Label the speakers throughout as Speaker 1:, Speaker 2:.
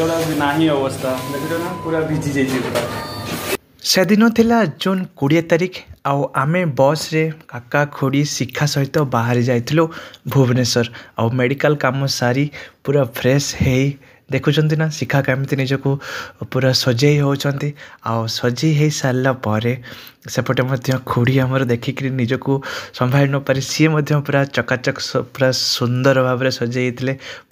Speaker 1: नहीं अवस्था देखो ना पूरा भिजी जाइए।
Speaker 2: सेदिन थिला जून 20 तारिख आमे बस रे काका खोड़ी शिक्षा सहित बाहरी जाइथिलो भुवनेश्वर आ मेडिकल काम सारी पूरा फ्रेश है देखुंत ना शिखा केमती निजको पूरा सजई होती सजई हो सारा पर सेपटे खोड़ी आमर देखिक निजको संभाल न पारि सी पूरा चकाचक पूरा सुंदर भाव में सजई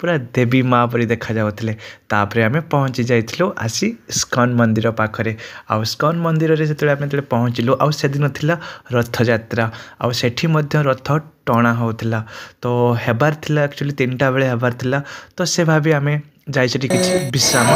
Speaker 2: पूरा देवी माँ परी देखा जाउथिले। तापर आम पहुँची जाइथिलो आसी स्कन मंदिर पाखरे आ स्कन मंदिर रे सेते आम जो पहुँचलु आ सेदिन थिला रथ यात्रा आ सेठी मध्य रथ टणा होउथिला तो हेबार थिला एक्चुअली 3टा बेले हेबार थिला तो से भाभी आम जाई किछि विश्राम।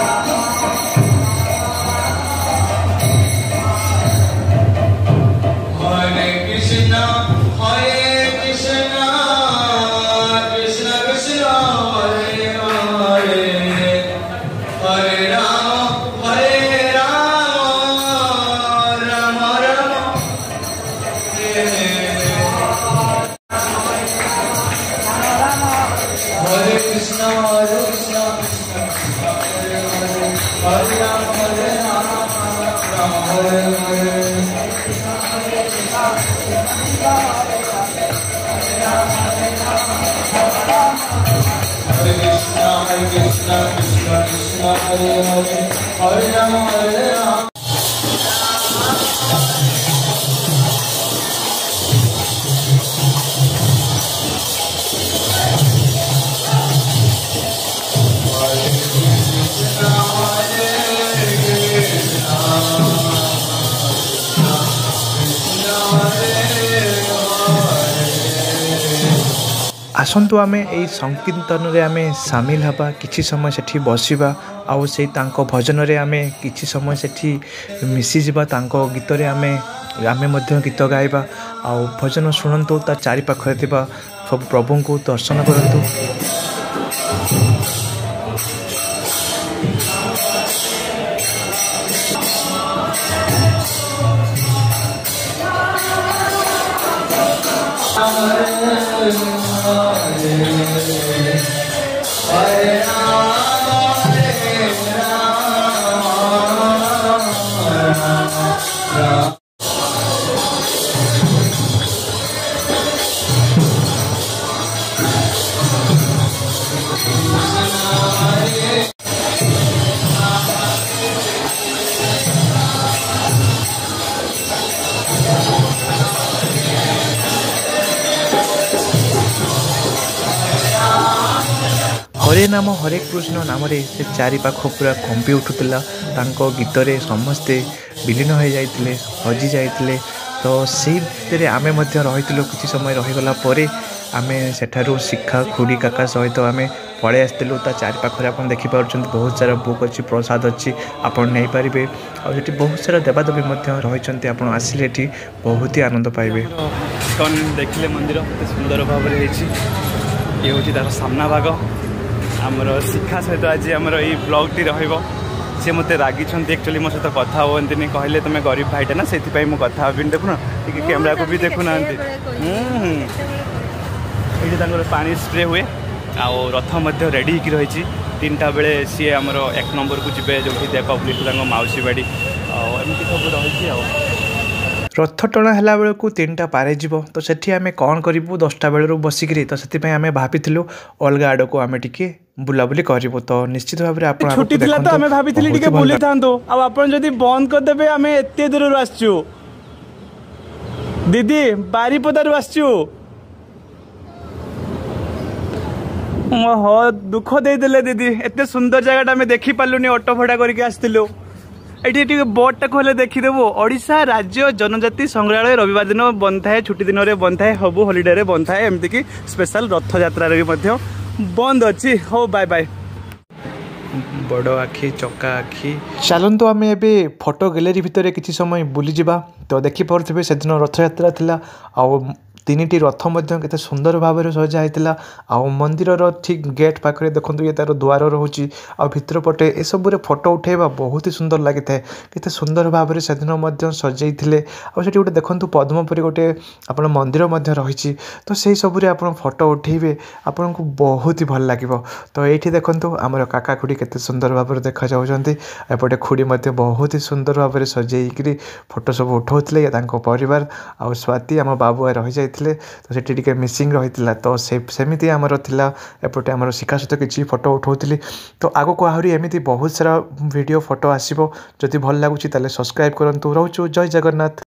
Speaker 2: आसतु आमे यही संकीर्तन रे आमे सामिल हवा किछि समय सेठी बसिबा आउ से तांको भजन रे आमे किछि समय सेठी मिसी जिबा तांको गीत रे आमे मध्य गीत गाइबा आउ भजन शुणंतु ता चारि पाखरे थिबा सब प्रभु को दर्शन करंतु। हरे नाम हरे कृष्ण नाम से चारि पाख पूरा कंपी उठुला गीत रे समस्ते विलीन हो जाते हजि जाते तो से भितर आमे रही किसी समय रहीगला आमे सेठारु शिखा खुड़ी काका सहित आमे पड़े आसलु ता चारि पाखरे आप देखिपुर बहुत सारा बुक अच्छी प्रसाद अच्छी आपड़ नहीं पारे आठ बहुत सारा देवादेवी रही आप आसिले बहुत ही आनंद पाइबे।
Speaker 1: देखिले मंदिर सुंदर भाव में ये हूँ तार सामना भाग आमर शिखा सहित आज आमर ये ब्लॉग टी रहिबो से मते रागी एक्चुअली मो सहित कथा होती कहले तुम गरीब भाईटा ना से कथा हबी देखुना कैमेरा को भी देखुना ये पानी स्प्रे हुए आ रथ मध्य रेडी हो रही 3टा बेले सी आमर 1 नंबर को जी जो पब्लिक मौसी बाड़ी एमती सब रही
Speaker 2: रथ टणा है बेलू 3टा पारे जीव तो सेठी आमे कौन करूँ 10टा बेलू बसिकी तो से आम भाई अलग आड़ को आम टे बुलाबुली करूँ तो निश्चित भाव में
Speaker 1: छुट्टी थी तो आम भाई बुले था आपड़ी बंद करदे आम एत दूर आसचु दीदी बारीपदार आसचु हाँ दुख देदेले दीदी एत सुंदर जगह आम देखी पार्लुनि ऑटो भड़ा करके आसलु ये बोर्ड टाक देखीदेव ओडिशा राज्य जनजाति संग्रहालय रविवार दिन बंद थाए छुट्टी दिन में बंद थाए हबु हॉलिडे रे बंद थाए एमती की स्पेशल रथ यात्रा भी बंद अच्छी हो बाय बाय
Speaker 2: बड़ आखि चका आखि चलतु आम ए फोटो गैलेरी भितर किसी समय बुली जावा तो देखिपे से दिन रथ यात्रा थिला ତିନିଟି ରଥ ମଧ୍ୟ କେତେ ସୁନ୍ଦର ଭାବରେ ସଜା ହେଇଥିଲା ଆଉ ମନ୍ଦିରର ଠିକ୍ ଗେଟ୍ ପାଖରେ ଦେଖନ୍ତୁ ଇଏ ତାର ଦ୍ୱାର ରହୁଛି ଆଉ ଭିତର ପଟେ ଏସବୁରେ ଫଟୋ ଉଠାଇବା ବହୁତ ହି ସୁନ୍ଦର ଲାଗିଥାଏ କେତେ ସୁନ୍ଦର ଭାବରେ ସେଦିନ ମଧ୍ୟ ସଜେଇଥିଲେ ଆଉ ସେଠି ଗୋଟେ ଦେଖନ୍ତୁ ପଦ୍ମ ପରି ଗୋଟେ ଆପଣ ମନ୍ଦିର ମଧ୍ୟ ରହିଛି ତ ସେଇ ସବୁରେ ଆପଣ ଫଟୋ ଉଠାଇବେ ଆପଣଙ୍କୁ ବହୁତ ହି ଭଲ ଲାଗିବ ତ ଏଇଠି ଦେଖନ୍ତୁ ଆମର କାକା ଖୁଡ଼ି କେତେ ସୁନ୍ଦର ଭାବରେ ଦେଖାଯାଉଛନ୍ତି ଏପଟେ ଖୁଡ଼ି ମଧ୍ୟ ବହୁତ ହି ସୁନ୍ଦର ଭାବରେ ସଜେଇକିରି ଫଟୋ ସବୁ ଉଠାଉଥିଲେ ତାଙ୍କ ପରିବାର ଆଉ ସ୍ୱାତି ଆମ ବାବୁଆ ରହିଯାଇଥିଲେ ତ ସେଠି ଟିକେ ମିସିଂ ରହିଥିଲା ତ ସେମିତି ଆମର ଥିଲା ଏପଟେ ଆମର ଶିଖା ସହିତ କିଛି ଫଟୋ ଉଠାଉଥିଲି ତ ଆଗକୁ ଆହୁରି ଏମିତି ବହୁତ ସାରା ଭିଡ଼ିଓ ଫଟୋ ଆସିବ ଯଦି ଭଲ ଲାଗୁଛି ତାହେଲେ ସବସ୍କ୍ରାଇବ୍ କରନ୍ତୁ ରହୁଛୁ ଜୟ ଜଗନ୍ନାଥ।